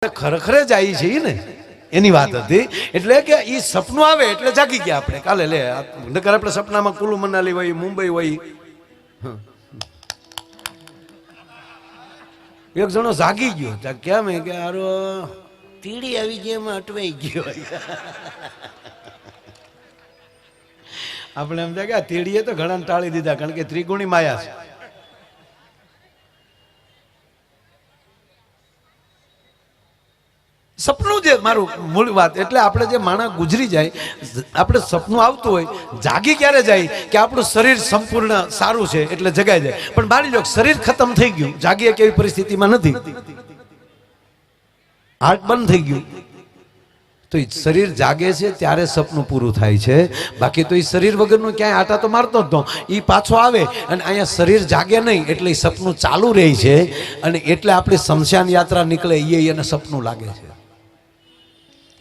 ખરેખર જાય છે ને એની વાત હતી. એટલે કે એ સપનું આવે એટલે જાગી ગયા આપણે. કાલે લે નકર આપણે સપનામાં કુલુ મનાલી હોય, મુંબઈ હોય. એક જણો જાગી ગયો, કેમ કે હારો તીડી આવી ગઈ, એમાં અટવાઈ ગયો. આપણે એમ થાય કે તીડીએ તો ઘણા ટાળી દીધા, કારણ કે ત્રિગુણી માયા છે. સપનું જે મારું મૂળ વાત, એટલે આપણે જે માણસ ગુજરી જાય, આપણે સપનું આવતું હોય, જાગી ક્યારે જાય કે આપણું શરીર સંપૂર્ણ સારું છે એટલે જગાઈ જાય. પણ માની લો શરીર ખતમ થઈ ગયું, જાગીએ કેવી પરિસ્થિતિમાં નથી, હાર્ટ બંધ થઈ ગયું, તો એ શરીર જાગે છે ત્યારે સપનું પૂરું થાય છે. બાકી તો એ શરીર વગરનું ક્યાંય આટા તો મારતો જ ન, એ પાછો આવે અને અહીંયા શરીર જાગે નહીં એટલે એ સપનું ચાલુ રહે છે. અને એટલે આપણી શમશાન યાત્રા નીકળે એને સપનું લાગે છે.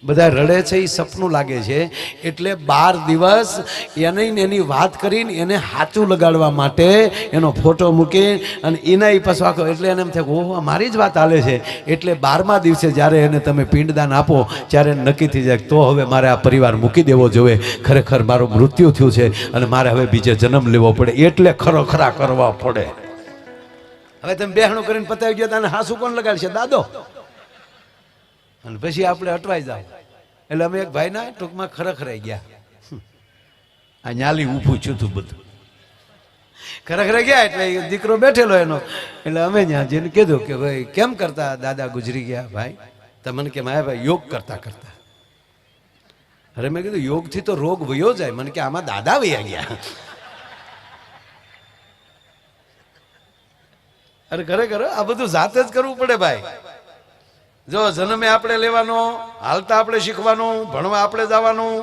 બધા રડે છે એ સપનું લાગે છે. એટલે 12 દિવસ એની વાત કરીને એને હાચું લગાડવા માટે એનો ફોટો મૂકી અને એના પાછો આખો, એટલે એને એમ થાય ઓહો મારી જ વાત હાલે છે. એટલે 12મા દિવસે જ્યારે એને તમે પિંડદાન આપો ત્યારે નક્કી થઈ જાય તો હવે મારે આ પરિવાર મૂકી દેવો જોઈએ, ખરેખર મારું મૃત્યુ થયું છે અને મારે હવે બીજે જન્મ લેવો પડે, એટલે ખરા કરવા પડે. હવે તમે બેહણું કરીને પતાવી ગયો તને હાસુ કોણ લગાડશે? દાદો. અને પછી આપણે અટવાઈ જાય. એટલે અમે એક ભાઈ ના ટૂંકમાં ખરેખરાઈ ગયા, આ ન્યાલી ઊભું છું તું બધું ખરેખરે ગયા. એટલે દીકરો બેઠેલો એનો, એટલે અમે ત્યાં જઈને કીધું કે ભાઈ કેમ કરતા દાદા ગુજરી ગયા ભાઈ? તમને કે માયા ભાઈ યોગ કરતા. અરે મેં કીધું યોગથી તો રોગ વયો જાય. મને કે આમાં દાદા વયા ગયા. અરે ખરેખર આ બધું જાતે જ કરવું પડે ભાઈ. જો જન્મે આપણે લેવાનો, હાલતા આપણે શીખવાનું, ભણવા આપણે જવાનું,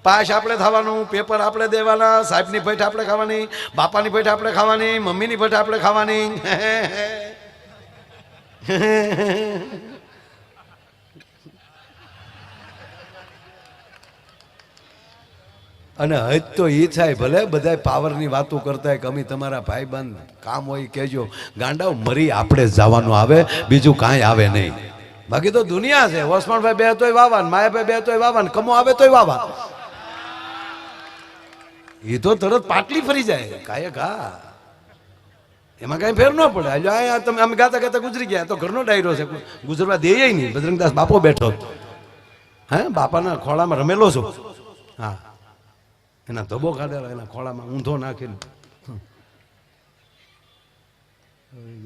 પાસ આપણે થવાનું, પેપર આપણે દેવાના, સાહેબની ભેટ આપણે ખાવાની, બાપાની ભેટ આપણે ખાવાની, મમ્મીની ભેટ આપણે ખાવાની. અને હજ તો એ થાય, ભલે બધા પાવરની વાતો કરતા હોય કે અમે તમારા ભાઈબંધ, કામ હોય કહેજો, ગાંડાઓ મરી આપણે જ જવાનું આવે, બીજું કાંઈ આવે નહીં. બાકી તો દુનિયા છે. વસમણભાઈ બે તોય વાવાન, માયાભાઈ બે તોય વાવાન, કમો આવે તોય વાવા. એ તો તરત પાટલી ફરી જાય કાંઈ ઘા, એમાં કાંઈ ફેર ન પડે. અહીંયા તમે અમે ગાતા ગુજરી ગયા તો ઘરનો ડાયરો છે, ગુજરવા દે નહીં. બજરંગદાસ બાપો બેઠો, હે બાપાના ખોળામાં રમેલો છું. હા, એના ધબો કાઢેલો, એના ખોળામાં ઊંધો નાખીને.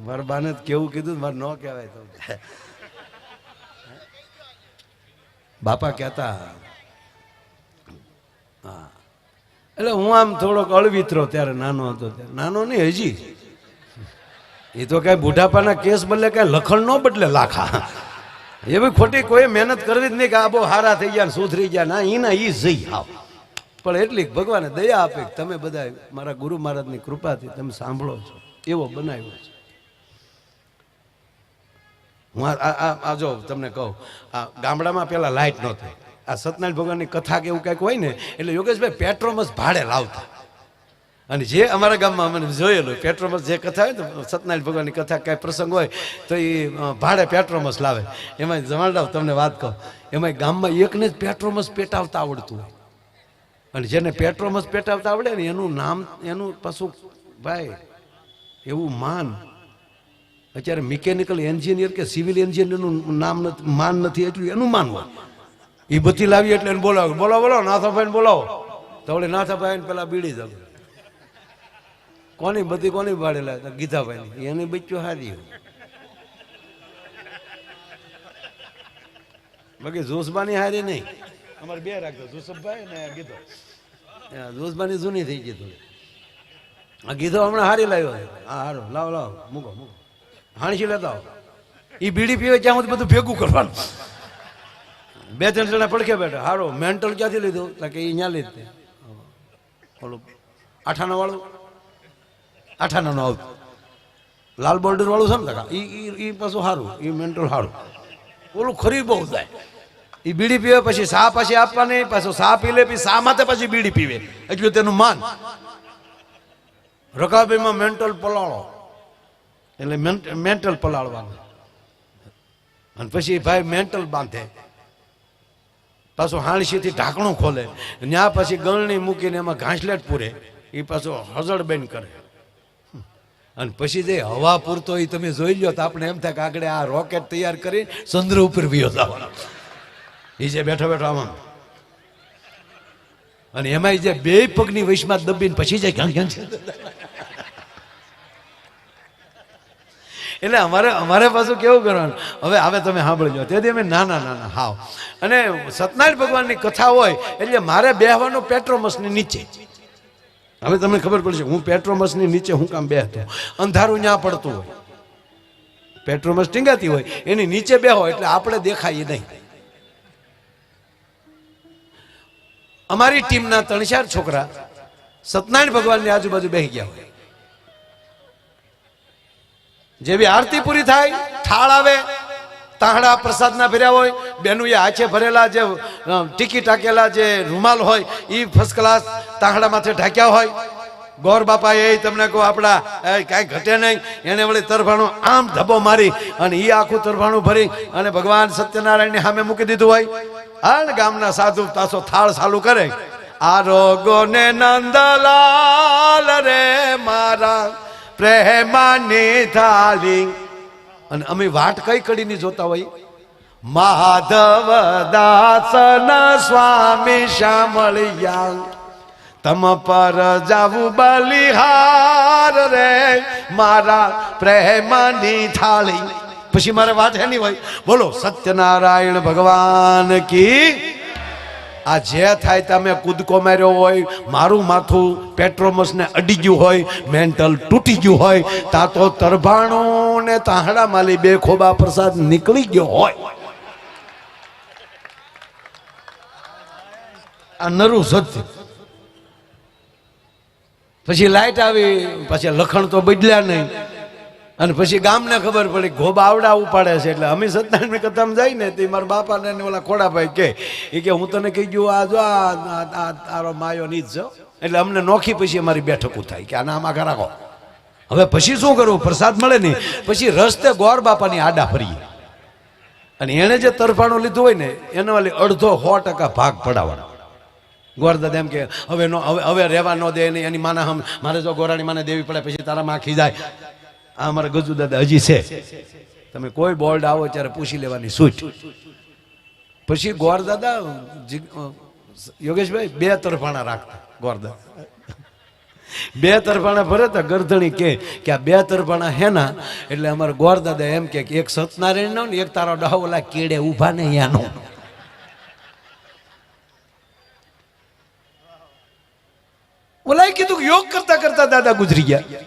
મારા બાને કેવું કીધું, મારે ન કહેવાય તો. બાપા કહેતા, હા એટલે હું આમ થોડોક અળવિતરો ત્યારે નાનો હતો, ત્યારે નાનો નહીં હજી, એ તો કઈ બુઢાપાના કેસ બદલે કઈ લખણ ન બદલે લાખા. એ ભાઈ ખોટી કોઈ મહેનત કરવી જ નહીં કે આ બહુ હારા થઈ ગયા સુધરી ગયા. ના, એના ઈ જઈ આવ. પણ એટલી ભગવાને દયા આપે કે તમે બધા મારા ગુરુ મહારાજની કૃપાથી તમે સાંભળો છો, એવો બનાવ્યો છે. હું આ જો તમને કહું, આ ગામડામાં પેલા લાઇટ નહોતી. આ સત્યનારાયણ ભગવાનની કથા કે એવું કંઈક હોય ને એટલે યોગેશભાઈ પેટ્રોમસ ભાડે લાવતા. અને જે અમારા ગામમાં મને જોયેલું પેટ્રોમસ જે કથા હોય ને સત્યનારાયણ ભગવાનની કથા કાંઈ પ્રસંગ હોય તો એ ભાડે પેટ્રોમસ લાવે. એમાં જમાડાવ તમને વાત કહું, એમાં ગામમાં એકને જ પેટ્રોમસ પેટાવતા આવડતું હોય. અને જેને પેટ્રોમસ પેટાવતા આવડે ને એનું નામ, એનું પાછું ભાઈ એવું માન. અત્યારે મિકેનિકલ એન્જિનિયર કે સિવિલ એન્જિનિયરનું નામ નથી, માન નથી, એટલું એનું માન હોય. એ બધી લાવી એટલે એને બોલાવો, બોલો નાથાભાઈને બોલાવો. તો વળી નાથાભાઈ પેલા બીડી જાવ, કોની બધી કોની ભાડે લાવે? ગીધાભાઈ. એની બચ્ચો હારી હોય. બાકી જોશબાની હારી નહીં. અમારે બે રાખતો, જોસફભાઈ ને ગીધો. જોશબાની જૂની થઈ ગઈ થોડી. આ ગીધો હમણાં હારી લાવ્યો. હા હારો, લાવો મૂકો હાણસી લેતા હો. એ બીડી પીવે ત્યાં સુધી બધું ભેગું કરવાનું. 2-3 જણા પડખે બેઠા. હારો મેન્ટલ ક્યાંથી લીધું? કે એ ત્યાં લીધે ઓલું 8 વાળું, 8 આવતું લાલ બોર્ડર વાળું છે ને, એ પાછું સારું, એ મેન્ટલ સારું. ઓલું ખરી બહુ થાય. એ બીડી પીવે પછી સા પછી આપવાની, પાછું સા પી લે, પછી સા માથે પછી બીડી પીવે, એટલું તેનું માન. રકાબીમાં મેન્ટલ પલાળો એટલે મેન્ટલ પલાળવાનું. અને પછી ભાઈ મેન્ટલ બાંધે, પાછું હાણસીથી ઢાંકણું ખોલે, ત્યાં પછી ગળણી મૂકીને એમાં ઘાસલેટ પૂરે, એ પાછું હજળ બેન કરે. અને પછી જે હવા પૂરતો એ તમે જોઈ લો તો આપણે એમ થાય કે આગળ આ રોકેટ તૈયાર કરી ચંદ્ર ઉપર વિયો જવાનો એ જે બેઠો બેઠો આમાં. અને એમાં જે બે પગની વૈશમાં દબીને પછી જાય ક્યાં ક્યાં છે. એટલે અમારે પાછું કેવું કરવાનું, હવે તમે સાંભળજો. તેથી અમે નાના હાવ. અને સત્યનારાયણ ભગવાનની કથા હોય એટલે મારે બેહવાનું પેટ્રોમસની નીચે. હવે તમને ખબર પડશે હું પેટ્રોમસની નીચે હું કામ બેહતો, અંધારું ત્યાં પડતું હોય, પેટ્રોમસ ટીંગાતી હોય એની નીચે બેહો એટલે આપણે દેખાય નહીં. અમારી ટીમના 3-4 છોકરા સત્યનારાયણ ભગવાનની આજુબાજુ બેસી ગયા હોય. જેવી આરતી પૂરી થાય, થાળ આવે, તાહડા પ્રસાદના ભર્યા હોય, બેનું એ હાથે ભરેલા જે ટીકી ટાકેલા જે રૂમાલ હોય એ ફર્સ્ટ ક્લાસ તાહડા માથે ઢાંક્યા હોય. ગોર બાપા એ તમને કહો આપણા કાંઈ ઘટે નહીં, એને વળી તરભાણું આમ ધબ્બો મારી અને એ આખું તરભાણું ભરી અને ભગવાન સત્યનારાયણની સામે મૂકી દીધું હોય. અને ગામના સાધુ પાછો થાળ ચાલુ કરે, આરોગો ને નંદલાલ રે મારા પ્રેમાની થાળી. અને અમે વાટ કઈ કડીની જોતા હોય, માધવ દાસન સ્વામી શામળિયા તમ પર જાવું બલિહાર રે મારા પ્રેમની થાળી. પછી મારે વાત એની હોય, બોલો સત્યનારાયણ ભગવાન કી. આ જે થાય તમે કૂદકો માર્યો હોય, મારું માથું પેટ્રોમસને અડી ગયું હોય, મેન્ટલ તૂટી ગયું હોય, તા તો તરભાણું ને તાહડા માલી બે ખોબા પ્રસાદ નીકળી ગયો હોય. આ નરું સત્ય. પછી લાઈટ આવી, પછી લખણ તો બદલ્યા નહીં. અને પછી ગામને ખબર પડી ગોબા આવડા ઉપાડે છે. એટલે અમે સત્યનારાયણ કથામાં જાય ને તે મારા બાપાને ઓલા ખોડાભાઈ કે હું તને કહી ગયું આ જો આ તારો માયો નીચ છો. એટલે અમને નોખી પછી અમારી બેઠકું થાય કે આના આમાં રાખો. હવે પછી શું કરવું, પ્રસાદ મળે નહીં. પછી રસ્તે ગોર બાપાની આડા ફરીએ અને એને જે તરફાણું લીધું હોય ને એનો વાલી અડધો 100% ભાગ પડાવવાનો. ગોરદાદા એમ કે હવે રહેવા ન દે નહીં, એની માના મારે જો ગોરાણી માને દેવી પડે પછી તારા માં ખીજાય. આ અમારા ગજુ દાદા હજી છે, તમે કોઈ બોર્ડ આવો ત્યારે પૂછી લેવાની છૂટ. પછી ગોરદાદા યોગેશભાઈ 2 તરફાણા રાખતા. ગોરદાદા 2 તરફાણા ભરે તો ગરધણી કે આ 2 તરફાણા હેના. એટલે અમારા ગોરદાદા એમ કે એક સત્યનારાયણ નો ને એક તારો ડહોલા કેડે ઉભા ને યાનો. ઓલાએ કીધું યોગ કરતા કરતા દાદા ગુજરી ગયા.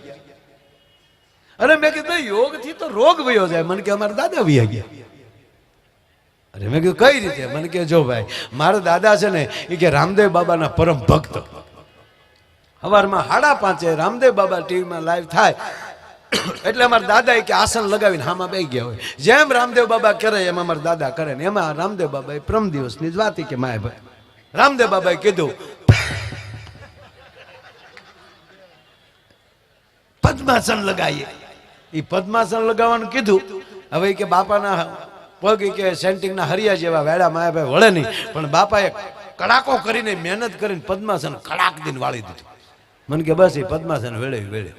અરે મેં કીધું યોગ થી તો રોગ વયો જાય. મને કે અમારા દાદા વયા ગયા. અરે મેં કીધું કઈ રીતે? મને કે જો ભાઈ મારા દાદા છે ને એ કે રામદેવ બાબાના પરમ ભક્ત. સવારમાં 5:30 રામદેવ બાબા ટીવીમાં લાઈવ થાય એટલે અમારા દાદા કે આસન લગાવીને હામાં બેસી ગયા હોય. જેમ રામદેવ બાબા કરે એમ અમારા દાદા કરે ને. એમાં રામદેવ બાબા પ્રમ દિવસની જ વાત કે માય ભાઈ રામદેવ બાબાએ કીધું પદ્માસન લગાવીએ. એ પદ્માસન લગાવવાનું કીધું. હવે કે બાપાના પગ કે સેન્ટિંગના હરિયા જેવા વેડા માયાભાઈ વળે નહીં, પણ બાપાએ કડાકો કરીને મહેનત કરીને પદ્માસન કડાક દીને વાળી દીધું. મને કે બસ એ પદ્માસન વેળે.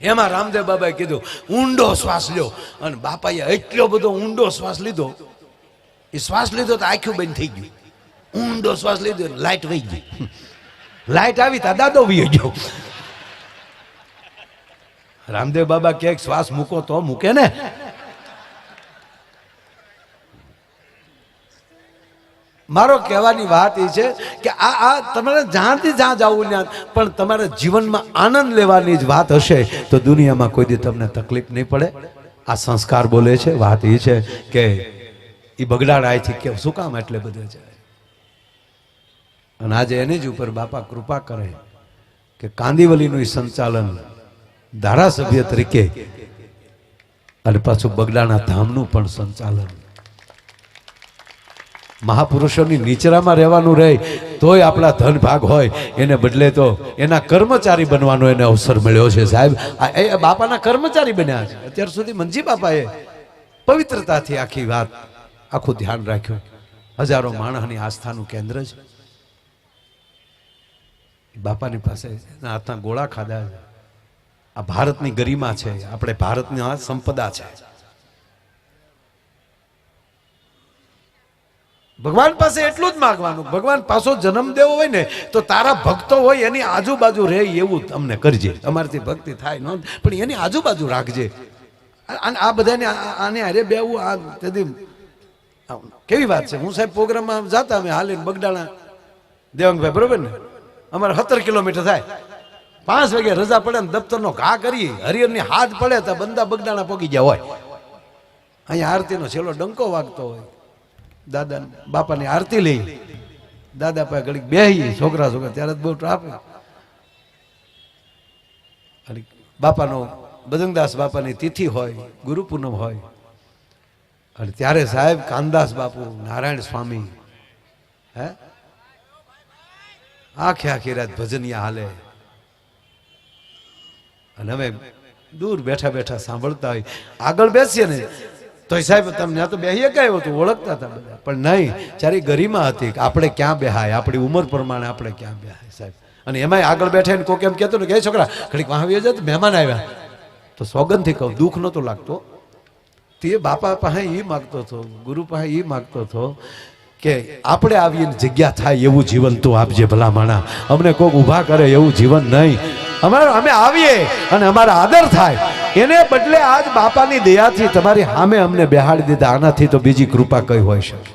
એમાં રામદેવ બાબાએ કીધું ઊંડો શ્વાસ લ્યો. અને બાપાએ એટલો બધો ઊંડો શ્વાસ લીધો, એ શ્વાસ લીધો તો આખું બંધ થઈ ગયું. ઊંડો શ્વાસ લીધો, લાઈટ વહી ગઈ. લાઈટ આવી તા દાદો વહી ગયો. રામદેવ બાબા કે શ્વાસ મૂકો તો મૂકે ને. મારો કહેવાની વાત એ છે કે આ તમારે જ્યાંથી જ્યાં જવું ત્યાં પણ તમારે જીવનમાં આનંદ લેવાની જ વાત હશે તો દુનિયામાં કોઈ દી તમને તકલીફ નહીં પડે. આ સંસ્કાર બોલે છે. વાત એ છે કે એ બગડાડાય છે કે શું કામ એટલે બધે છે. અને આજે એની જ ઉપર બાપા કૃપા કરે કે કાંદીવલીનું સંચાલન ધારાસભ્ય તરીકે અને પાછું બગડાણા ધામનું પણ સંચાલન મહાપુરુષોની નીચરામાં રહેવાનું રહે તોય આપણા ધન ભાગ હોય, એને બદલે તો એના કર્મચારી બનવાનો એને અવસર મળ્યો છે સાહેબ. એ બાપાના કર્મચારી બન્યા છે. અત્યાર સુધી મંજી બાપાએ પવિત્રતાથી આખી વાત આખું ધ્યાન રાખ્યું. હજારો માણસની આસ્થાનું કેન્દ્ર છે. બાપાની પાસે હાથના ગોળા ખાધા છે. આ ભારતની ગરિમા છે, આપણે ભારતની આ સંપદા છે. ભગવાન પાસે એટલું જ માગવાનું, ભગવાન પાછો જન્મ દેવો હોય ને તો તારા ભક્તો હોય એની આજુબાજુ રહે એવું અમને કરજે. અમારાથી ભક્તિ થાય ન પણ એની આજુબાજુ રાખજે. આ બધાને આને અરે બેવું આ તેથી કેવી વાત છે. હું સાહેબ પ્રોગ્રામમાં જતા અમે હાલીને બગડાણા દેવાંગભાઈ બરોબર ને, અમારે 17 કિલોમીટર થાય. 5 વાગે રજા પડે ને દફતરનો ઘા કરી હરિહરની હાથ પડે તો બંદા બગડાણા પોગી ગયા હોય. અહીંયા આરતીનો છેલ્લો ડંકો વાગતો હોય. દાદા બાપાની આરતી લઈ દાદા પાસે ઘડીક બેહી છોકરા ત્યારે બહુ ટ્રાફિક. બાપાનો બજરંગદાસ બાપાની તિથિ હોય, ગુરુ પૂનમ હોય અને ત્યારે સાહેબ કાનદાસ બાપુ, નારાયણ સ્વામી હે આખી રાત ભજનિયા હાલે અને અમે દૂર બેઠા બેઠા સાંભળતા હોય. આગળ બેસીએ ને તો સાહેબ તમને આ તો બેહીએ ગયો હતું ઓળખતા હતા બધા, પણ નહીં ત્યારે ગરિમા હતી કે આપણે ક્યાં બેહાય, આપણી ઉંમર પ્રમાણે આપણે ક્યાં બેહાય સાહેબ. અને એમાંય આગળ બેઠા ને કોઈ એમ કહેતો ને કે છોકરા ઘડીક વાહ આવી જાય, મહેમાન આવ્યા તો સોગંદથી કહું દુઃખ નહોતો લાગતો. તે બાપા પાસે એ માગતો હતો, ગુરુ પાસે એ માગતો હતો કે આપણે આવીને જગ્યા થાય એવું જીવન તું આપજે ભલા માણા, અમને કોઈક ઊભા કરે એવું જીવન નહીં. અમે આવીએ અને અમારા આદર થાય એને બદલે આજ બાપાની દયાથી તમારી સામે અમને બેહાડી દીધા. આનાથી તો બીજી કૃપા કઈ હોઈ શકે.